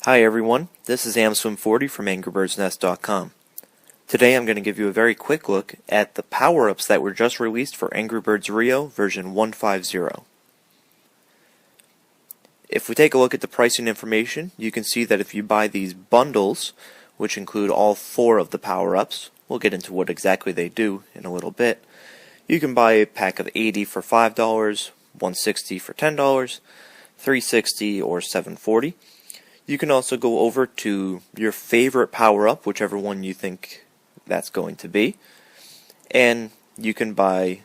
Hi everyone, this is AmSwim40 from AngryBirdsNest.com. Today I'm going to give you a very quick look at the power-ups that were just released for Angry Birds Rio version 150. If we take a look at the pricing information, you can see that if you buy these bundles, which include all 4 of the power-ups, we'll get into what exactly they do in a little bit, you can buy a pack of 80 for $5, 160 for $10, 360 or $7.40. You can also go over to your favorite power-up, whichever one you think that's going to be, and you can buy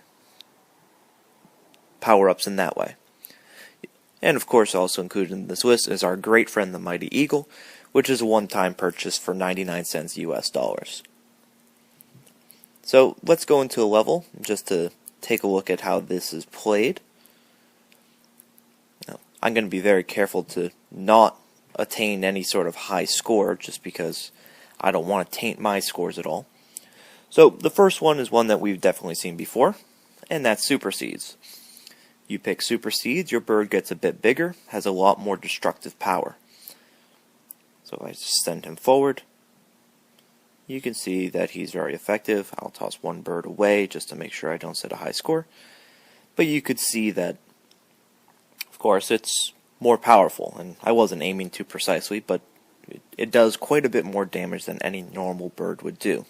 power-ups in that way. And of course, also included in this list is our great friend the Mighty Eagle, which is a one-time purchase for 99 cents US dollars. So let's go into a level just to take a look at how this is played. Now, I'm going to be very careful to not attain any sort of high score, just because I don't want to taint my scores at all. So the first one is one that we've definitely seen before, and that's Super Seeds. You pick Super Seeds, your bird gets a bit bigger, has a lot more destructive power. So if I just send him forward, you can see that he's very effective. I'll toss one bird away just to make sure I don't set a high score. But you could see that, of course, it's more powerful, and I wasn't aiming too precisely, but it does quite a bit more damage than any normal bird would do.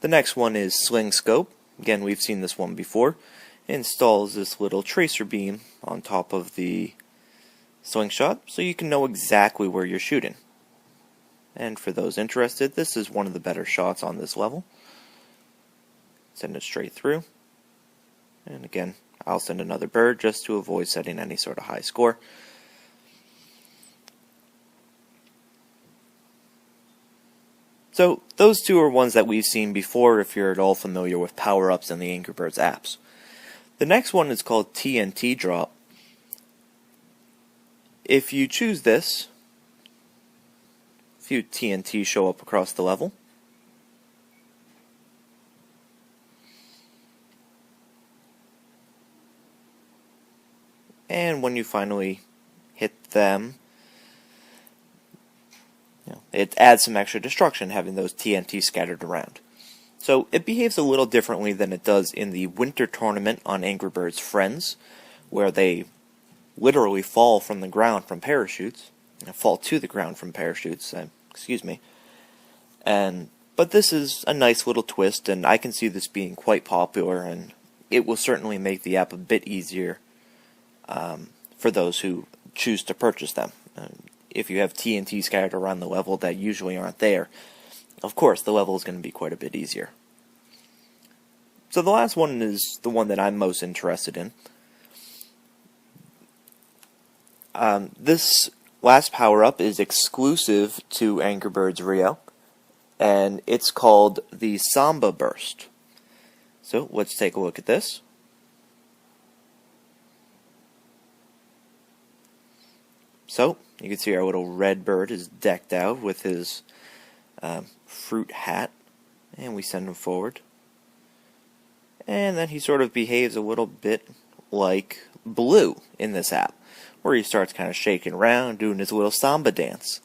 The next one is Sling Scope. Again, we've seen this one before. It installs this little tracer beam on top of the slingshot, so you can know exactly where you're shooting. And for those interested, this is one of the better shots on this level. Send it straight through. And again, I'll send another bird just to avoid setting any sort of high score. So those two are ones that we've seen before if you're at all familiar with power-ups in the Angry Birds apps. The next one is called Tnt Drop. If you choose this, a few TNT show up across the level. And when you finally hit them, it adds some extra destruction having those TNT scattered around. So it behaves a little differently than it does in the winter tournament on Angry Birds Friends, where they literally fall from the ground from parachutes, fall to the ground from parachutes, excuse me. But this is a nice little twist, and I can see this being quite popular, and it will certainly make the app a bit easier for those who choose to purchase them. If you have TNT scattered around the level that usually aren't there, of course the level is going to be quite a bit easier. So the last one is the one that I'm most interested in. This last power-up is exclusive to Angry Birds Rio, and it's called the Samba Burst. So let's take a look at this. So, you can see our little red bird is decked out with his fruit hat, and we send him forward. And then he sort of behaves a little bit like Blue in this app, where he starts kind of shaking around, doing his little samba dance.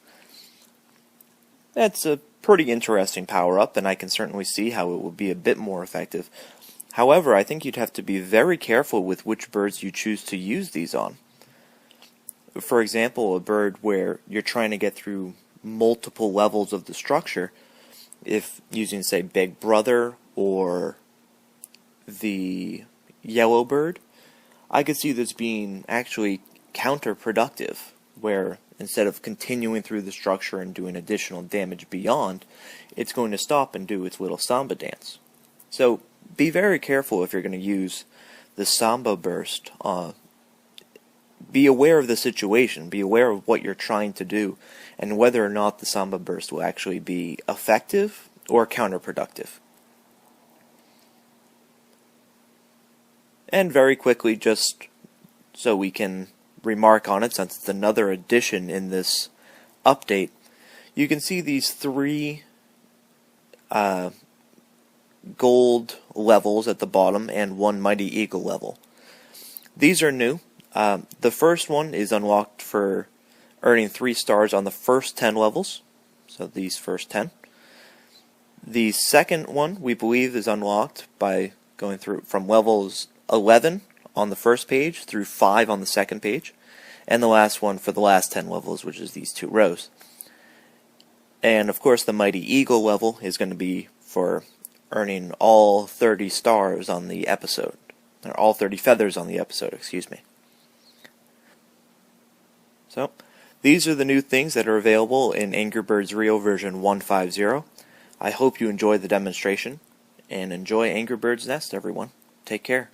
That's a pretty interesting power-up, and I can certainly see how it would be a bit more effective. However, I think you'd have to be very careful with which birds you choose to use these on. For example, a bird where you're trying to get through multiple levels of the structure, if using, say, Big Brother or the yellow bird, I could see this being actually counterproductive, where instead of continuing through the structure and doing additional damage beyond, it's going to stop and do its little samba dance. So be very careful if you're going to use the Samba Burst. Be aware of the situation, be aware of what you're trying to do, and whether or not the Samba Burst will actually be effective or counterproductive. And very quickly, just so we can remark on it, since it's another addition in this update, you can see these 3 gold levels at the bottom and 1 Mighty Eagle level. These are new. The first one is unlocked for earning 3 stars on the first 10 levels, so these first 10. The second one, we believe, is unlocked by going through from levels 11 on the first page through 5 on the second page, and the last one for the last 10 levels, which is these 2 rows. And of course the Mighty Eagle level is going to be for earning all 30 stars on the episode, or all 30 feathers on the episode, excuse me. So, these are the new things that are available in Angry Birds Rio version 150. I hope you enjoy the demonstration, and enjoy Angry Birds Nest, everyone. Take care.